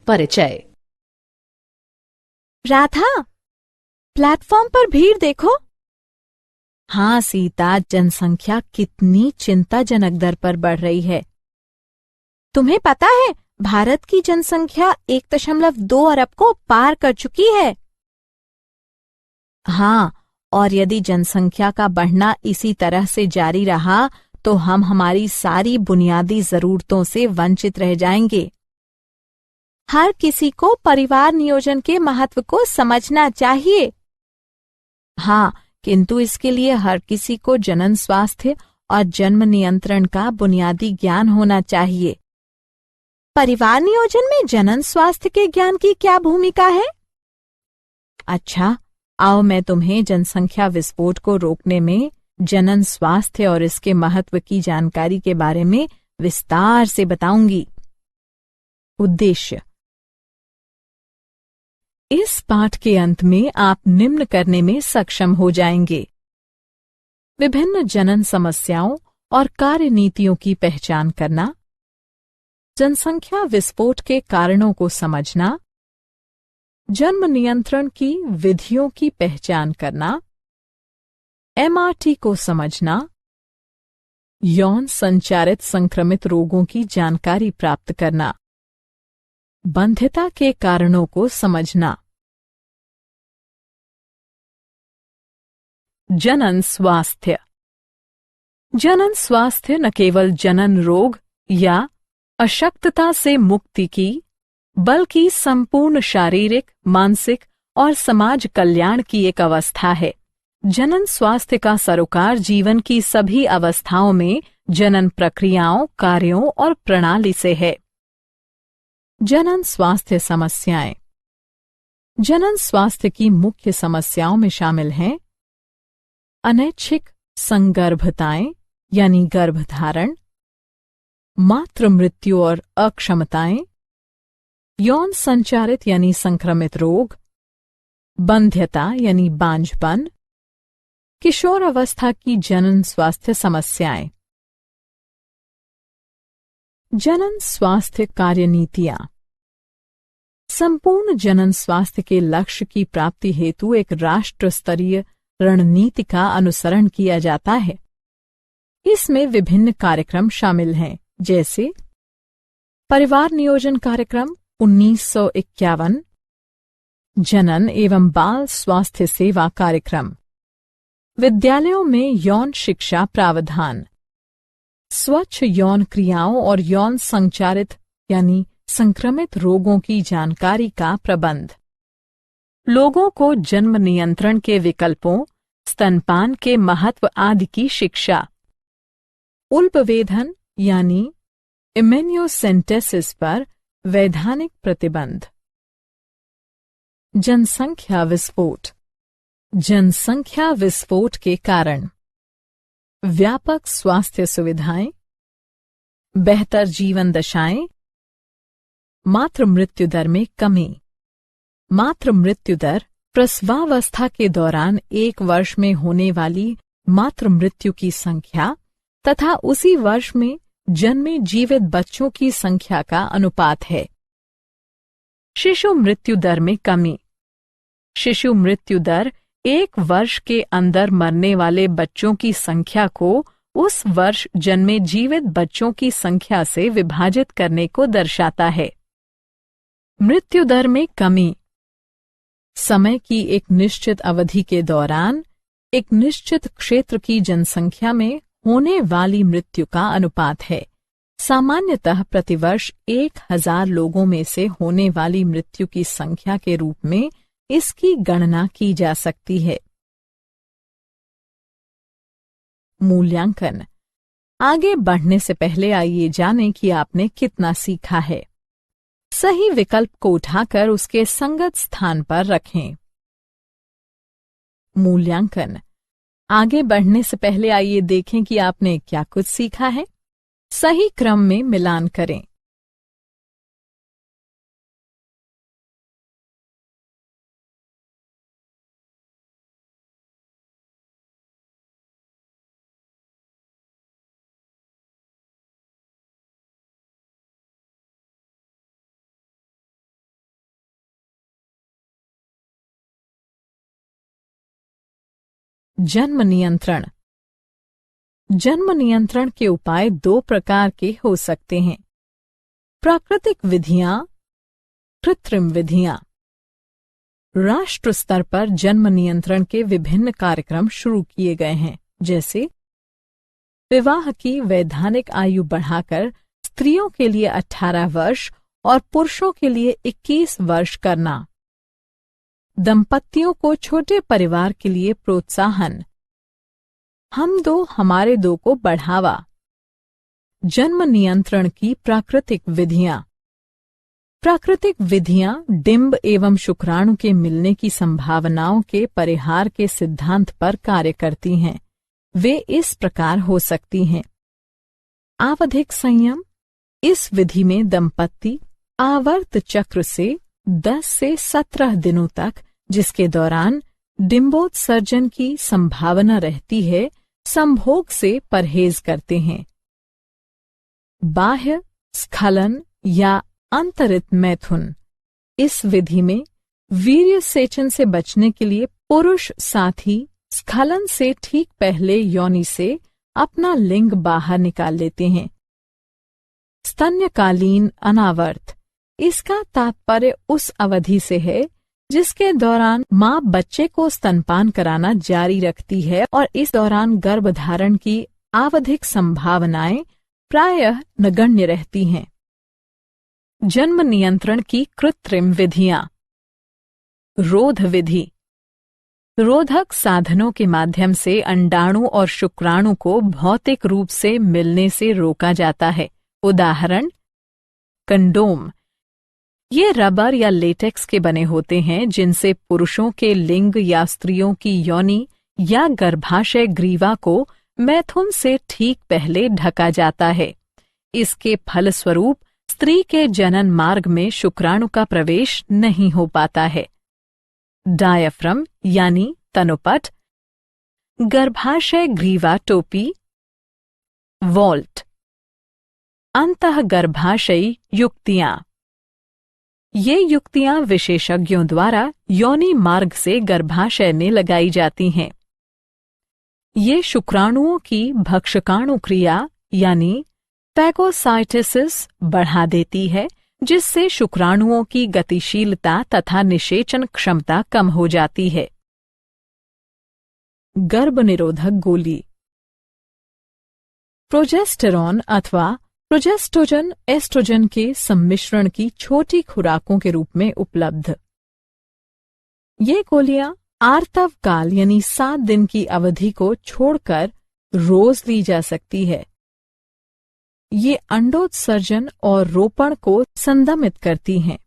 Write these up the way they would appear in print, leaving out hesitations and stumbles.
परिचय। राधा, प्लेटफॉर्म पर भीड़ देखो। हाँ सीता, जनसंख्या कितनी चिंताजनक दर पर बढ़ रही है। तुम्हें पता है, भारत की जनसंख्या 1.2 अरब को पार कर चुकी है। हाँ, और यदि जनसंख्या का बढ़ना इसी तरह से जारी रहा तो हम हमारी सारी बुनियादी जरूरतों से वंचित रह जाएंगे। हर किसी को परिवार नियोजन के महत्व को समझना चाहिए। हाँ, किंतु इसके लिए हर किसी को जनन स्वास्थ्य और जन्म नियंत्रण का बुनियादी ज्ञान होना चाहिए। परिवार नियोजन में जनन स्वास्थ्य के ज्ञान की क्या भूमिका है? अच्छा, आओ मैं तुम्हें जनसंख्या विस्फोट को रोकने में जनन स्वास्थ्य और इसके महत्व की जानकारी के बारे में विस्तार से बताऊंगी। उद्देश्य: इस पाठ के अंत में आप निम्न करने में सक्षम हो जाएंगे: विभिन्न जनन समस्याओं और कार्यनीतियों की पहचान करना, जनसंख्या विस्फोट के कारणों को समझना, जन्म नियंत्रण की विधियों की पहचान करना, एमआरटी को समझना, यौन संचारित संक्रमित रोगों की जानकारी प्राप्त करना, बंध्यता के कारणों को समझना। जनन स्वास्थ्य। जनन स्वास्थ्य न केवल जनन रोग या अशक्तता से मुक्ति की, बल्कि संपूर्ण शारीरिक, मानसिक और समाज कल्याण की एक अवस्था है। जनन स्वास्थ्य का सरोकार जीवन की सभी अवस्थाओं में जनन प्रक्रियाओं, कार्यों और प्रणाली से है। जनन स्वास्थ्य समस्याएं। जनन स्वास्थ्य की मुख्य समस्याओं में शामिल हैं अनैच्छिक संगर्भताएं यानी गर्भधारण, मातृ मृत्यु और अक्षमताएं, यौन संचारित यानी संक्रमित रोग, बंध्यता यानी बांझपन, किशोर अवस्था की जनन स्वास्थ्य समस्याएं। जनन स्वास्थ्य कार्यनीतियां। संपूर्ण जनन स्वास्थ्य के लक्ष्य की प्राप्ति हेतु एक राष्ट्र स्तरीय रणनीति का अनुसरण किया जाता है। इसमें विभिन्न कार्यक्रम शामिल हैं, जैसे परिवार नियोजन कार्यक्रम 1951, जनन एवं बाल स्वास्थ्य सेवा कार्यक्रम, विद्यालयों में यौन शिक्षा प्रावधान, स्वच्छ यौन क्रियाओं और यौन संचारित यानी संक्रमित रोगों की जानकारी का प्रबंध, लोगों को जन्म नियंत्रण के विकल्पों, स्तनपान के महत्व आदि की शिक्षा, उल्पवेधन यानी इम्यूनोसेंटेसिस पर वैधानिक प्रतिबंध। जनसंख्या विस्फोट। जनसंख्या विस्फोट के कारण व्यापक स्वास्थ्य सुविधाएं, बेहतर जीवन दशाएं, मातृ मृत्यु दर में कमी। मातृ मृत्यु दर प्रसवावस्था के दौरान 1 वर्ष में होने वाली मातृ मृत्यु की संख्या तथा उसी वर्ष में जन्मे जीवित बच्चों की संख्या का अनुपात है। शिशु मृत्यु दर में कमी। शिशु मृत्यु दर 1 वर्ष के अंदर मरने वाले बच्चों की संख्या को उस वर्ष जन्मे जीवित बच्चों की संख्या से विभाजित करने को दर्शाता है। मृत्यु दर में कमी समय की एक निश्चित अवधि के दौरान एक निश्चित क्षेत्र की जनसंख्या में होने वाली मृत्यु का अनुपात है। सामान्यतः प्रतिवर्ष 1000 लोगों में से होने वाली मृत्यु की संख्या के रूप में इसकी गणना की जा सकती है। मूल्यांकन। आगे बढ़ने से पहले आइए जानें कि आपने कितना सीखा है। सही विकल्प को उठाकर उसके संगत स्थान पर रखें। मूल्यांकन। आगे बढ़ने से पहले आइए देखें कि आपने क्या कुछ सीखा है। सही क्रम में मिलान करें। जन्म नियंत्रण। जन्म नियंत्रण के उपाय दो प्रकार के हो सकते हैं, प्राकृतिक विधियां, कृत्रिम विधियां। राष्ट्र स्तर पर जन्म नियंत्रण के विभिन्न कार्यक्रम शुरू किए गए हैं, जैसे विवाह की वैधानिक आयु बढ़ाकर स्त्रियों के लिए 18 वर्ष और पुरुषों के लिए 21 वर्ष करना, दंपतियों को छोटे परिवार के लिए प्रोत्साहन, हम दो हमारे दो को बढ़ावा। जन्म नियंत्रण की प्राकृतिक विधियां। प्राकृतिक विधियां डिंब एवं शुक्राणु के मिलने की संभावनाओं के परिहार के सिद्धांत पर कार्य करती हैं। वे इस प्रकार हो सकती हैं। आवधिक संयम। इस विधि में दंपति आवर्त चक्र से 10 से 17 दिनों तक, जिसके दौरान डिंबोत्सर्जन की संभावना रहती है, संभोग से परहेज करते हैं। बाह्य स्खलन या अंतरित मैथुन। इस विधि में वीर्य सेचन से बचने के लिए पुरुष साथी स्खलन से ठीक पहले योनि से अपना लिंग बाहर निकाल लेते हैं। स्तन्यकालीन अनावर्त। इसका तात्पर्य उस अवधि से है जिसके दौरान मां बच्चे को स्तनपान कराना जारी रखती है और इस दौरान गर्भधारण की आवधिक संभावनाएं प्रायः नगण्य रहती हैं। जन्म नियंत्रण की कृत्रिम विधियां। रोध विधि। रोधक साधनों के माध्यम से अंडाणु और शुक्राणु को भौतिक रूप से मिलने से रोका जाता है। उदाहरण, कंडोम। ये रबर या लेटेक्स के बने होते हैं जिनसे पुरुषों के लिंग या स्त्रियों की योनि या गर्भाशय ग्रीवा को मैथुन से ठीक पहले ढका जाता है। इसके फलस्वरूप स्त्री के जनन मार्ग में शुक्राणु का प्रवेश नहीं हो पाता है। डायाफ्राम यानी तनुपट, गर्भाशय ग्रीवा टोपी, वॉल्ट। अंतःगर्भाशयी युक्तियां। ये युक्तियां विशेषज्ञों द्वारा योनि मार्ग से गर्भाशय में लगाई जाती हैं। ये शुक्राणुओं की भक्षकाणु क्रिया यानी फैगोसाइटोसिस बढ़ा देती है, जिससे शुक्राणुओं की गतिशीलता तथा निषेचन क्षमता कम हो जाती है। गर्भनिरोधक गोली। प्रोजेस्टेरॉन अथवा प्रोजेस्टोजन एस्ट्रोजन के सम्मिश्रण की छोटी खुराकों के रूप में उपलब्ध। ये गोलियां आर्तव काल यानी 7 दिन की अवधि को छोड़कर रोज ली जा सकती है। ये अंडोत्सर्जन और रोपण को संदमित करती हैं।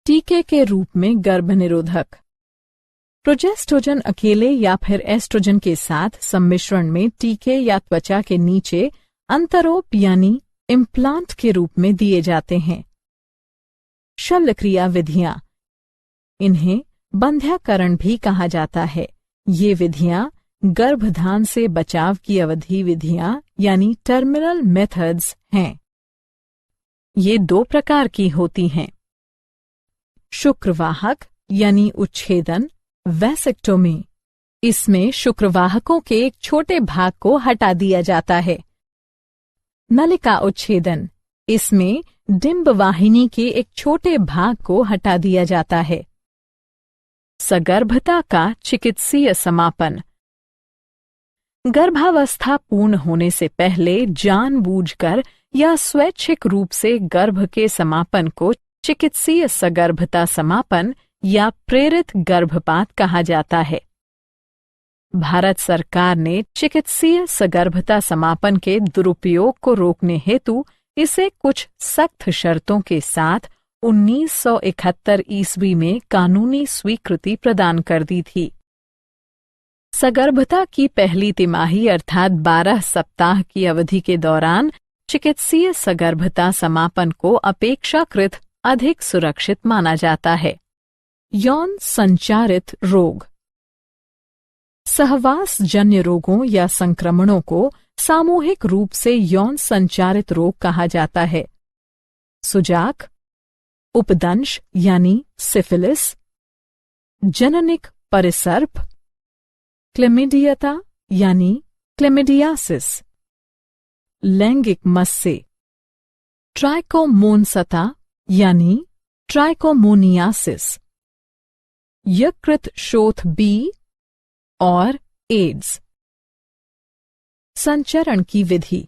टीके के रूप में गर्भनिरोधक। प्रोजेस्टोजन अकेले या फिर एस्ट्रोजन के साथ सम्मिश्रण में टीके या त्वचा के नीचे अंतरोप यानी इम्प्लांट के रूप में दिए जाते हैं। शल्यक्रिया विधियां। इन्हें बंध्याकरण भी कहा जाता है। ये विधियां गर्भधान से बचाव की अवधि विधियां यानी टर्मिनल मेथड्स हैं। ये 2 प्रकार की होती हैं। शुक्रवाहक यानी उच्छेदन, वैसेक्टोमी। इसमें शुक्रवाहकों के एक छोटे भाग को हटा दिया जाता है। नलिका उच्छेदन। इसमें डिंब वाहिनी के एक छोटे भाग को हटा दिया जाता है। सगर्भता का चिकित्सीय समापन। गर्भावस्था पूर्ण होने से पहले जानबूझकर या स्वैच्छिक रूप से गर्भ के समापन को चिकित्सीय सगर्भता समापन या प्रेरित गर्भपात कहा जाता है। भारत सरकार ने चिकित्सीय सगर्भता समापन के दुरुपयोग को रोकने हेतु इसे कुछ सख्त शर्तों के साथ 1971 ईस्वी में कानूनी स्वीकृति प्रदान कर दी थी। सगर्भता की पहली तिमाही अर्थात 12 सप्ताह की अवधि के दौरान चिकित्सीय सगर्भता समापन को अपेक्षाकृत अधिक सुरक्षित माना जाता है। यौन संचारित रोग। सहवास जन्य रोगों या संक्रमणों को सामूहिक रूप से यौन संचारित रोग कहा जाता है। सुजाक, उपदंश यानी सिफिलिस, जननिक परिसर्प, क्लेमिडियता यानी क्लेमिडियासिस, लैंगिक मस से ट्राइकोमोनसता यानी ट्राइकोमोनियासिस, यकृत शोथ बी और एड्स। संचरण की विधि: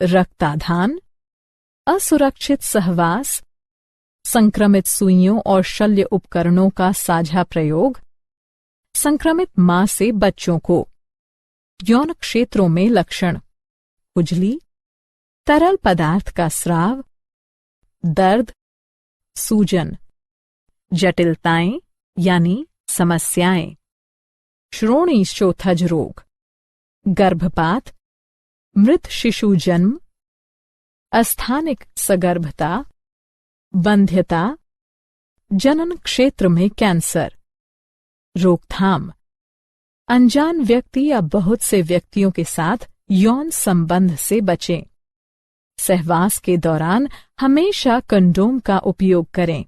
रक्ताधान, असुरक्षित सहवास, संक्रमित सुइयों और शल्य उपकरणों का साझा प्रयोग, संक्रमित मां से बच्चों को। यौन क्षेत्रों में लक्षण: खुजली, तरल पदार्थ का स्राव, दर्द, सूजन। जटिलताएं यानी समस्याएं: श्रोणि शोथज रोग, गर्भपात, मृत शिशु जन्म, अस्थानिक सगर्भता, बंध्यता, जनन क्षेत्र में कैंसर। रोकथाम: अनजान व्यक्ति या बहुत से व्यक्तियों के साथ यौन संबंध से बचें। सहवास के दौरान हमेशा कंडोम का उपयोग करें।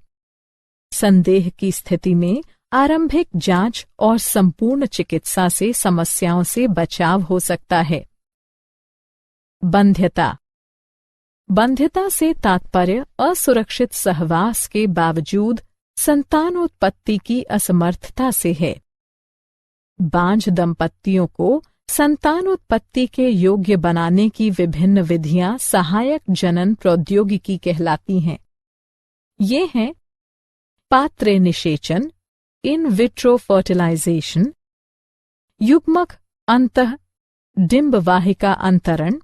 संदेह की स्थिति में आरंभिक जांच और संपूर्ण चिकित्सा से समस्याओं से बचाव हो सकता है। बंध्यता: बंध्यता से तात्पर्य असुरक्षित सहवास के बावजूद संतानोत्पत्ति की असमर्थता से है। बांझ दंपतियों को संतानोत्पत्ति के योग्य बनाने की विभिन्न विधियां सहायक जनन प्रौद्योगिकी कहलाती हैं। ये हैं पात्रे निषेचन, इन विट्रो फर्टिलाइजेशन, युग्मक अंतः डिंब वाहिका अंतरण,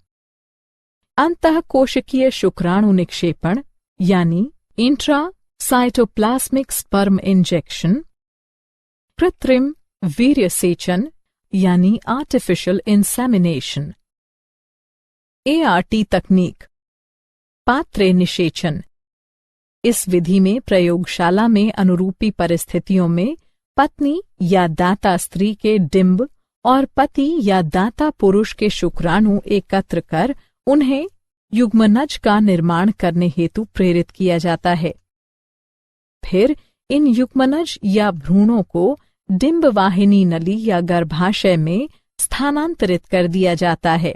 अंतःकोशिकीय शुक्राणु निक्षेपण यानी इंट्रा साइटोप्लाज्मिक स्पर्म इंजेक्शन, कृत्रिम वीर्य सेचन यानी आर्टिफिशियल इंसेमिनेशन। ART तकनीक: पात्रे निषेचन। इस विधि में प्रयोगशाला में अनुरूपी परिस्थितियों में पत्नी या दाता स्त्री के डिंब और पति या दाता पुरुष के शुक्राणु एकत्र कर उन्हें युग्मनज का निर्माण करने हेतु प्रेरित किया जाता है। फिर इन युग्मनज या भ्रूणों को डिंब वाहिनी नली या गर्भाशय में स्थानांतरित कर दिया जाता है।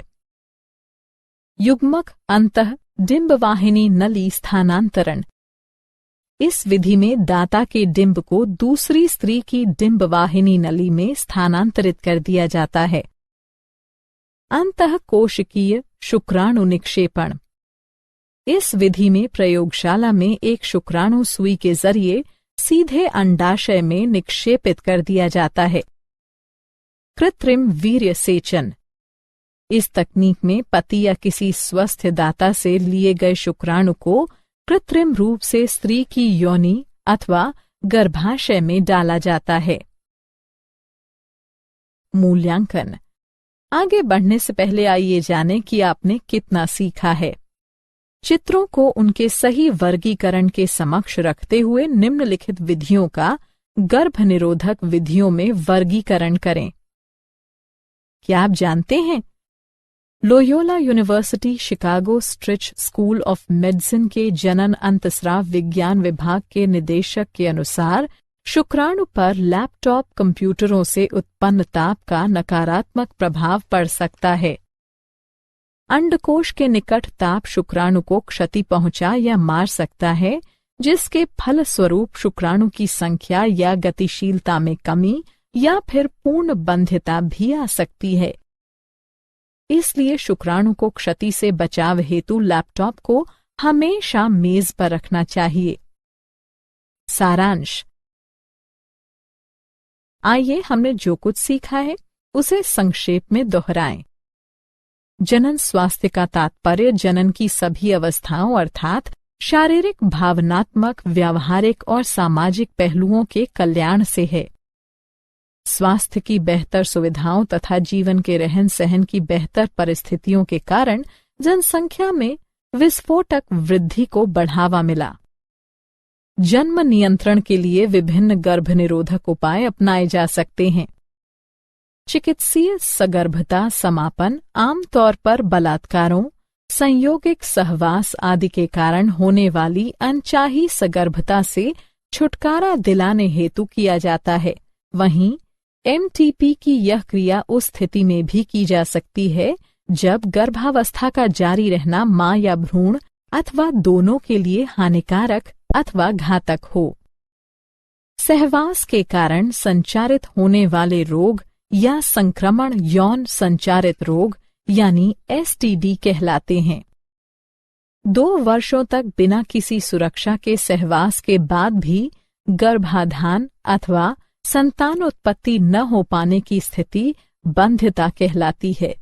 युग्मक अंतः डिंब वाहिनी नली स्थानांतरण: इस विधि में दाता के डिंब को दूसरी स्त्री की डिंब वाहिनी नली में स्थानांतरित कर दिया जाता है। अंतःकोशिकीय शुक्राणु निक्षेपण: इस विधि में प्रयोगशाला में एक शुक्राणु सुई के जरिए सीधे अंडाशय में निक्षेपित कर दिया जाता है। कृत्रिम वीर्य सेचन: इस तकनीक में पति या किसी स्वस्थ दाता से लिए गए शुक्राणु को कृत्रिम रूप से स्त्री की योनि अथवा गर्भाशय में डाला जाता है। मूल्यांकन: आगे बढ़ने से पहले आइए जानें कि आपने कितना सीखा है। चित्रों को उनके सही वर्गीकरण के समक्ष रखते हुए निम्नलिखित विधियों का गर्भनिरोधक विधियों में वर्गीकरण करें। क्या आप जानते हैं? Loyola university Chicago स्ट्रिच school of medicine के जनन अंतस्राव विज्ञान विभाग के निदेशक के अनुसार शुक्राणु पर लैपटॉप कंप्यूटरों से उत्पन्न ताप का नकारात्मक प्रभाव पड़ सकता है। अंडकोश के निकट ताप शुक्राणु को क्षति पहुंचा या मार सकता है, जिसके फलस्वरूप शुक्राणु की संख्या या गतिशीलता में कमी या फिर पूर्ण बंध्यता भी आ सकती है। इसलिए शुक्राणु को क्षति से बचाव हेतु लैपटॉप को हमेशा मेज पर रखना चाहिए। सारांश: आइए हमने जो कुछ सीखा है उसे संक्षेप में दोहराएं। जनन स्वास्थ्य का तात्पर्य जनन की सभी अवस्थाओं अर्थात शारीरिक, भावनात्मक, व्यावहारिक और सामाजिक पहलुओं के कल्याण से है। स्वास्थ्य की बेहतर सुविधाओं तथा जीवन के रहन सहन की बेहतर परिस्थितियों के कारण जनसंख्या में विस्फोटक वृद्धि को बढ़ावा मिला। जन्म नियंत्रण के लिए विभिन्न गर्भनिरोधक उपाय अपनाए जा सकते हैं। चिकित्सीय सगर्भता समापन आमतौर पर बलात्कारों, संयोगिक सहवास आदि के कारण होने वाली अनचाही सगर्भता से छुटकारा दिलाने हेतु किया जाता है। वहीं एमटीपी की यह क्रिया उस स्थिति में भी की जा सकती है जब गर्भावस्था का जारी रहना मां या भ्रूण अथवा दोनों के लिए हानिकारक अथवा घातक हो। सहवास के कारण संचारित होने वाले रोग या संक्रमण यौन संचारित रोग यानी एसटीडी कहलाते हैं। 2 वर्षों तक बिना किसी सुरक्षा के सहवास के बाद भी गर्भाधान अथवा संतानोत्पत्ति न हो पाने की स्थिति बंध्यता कहलाती है।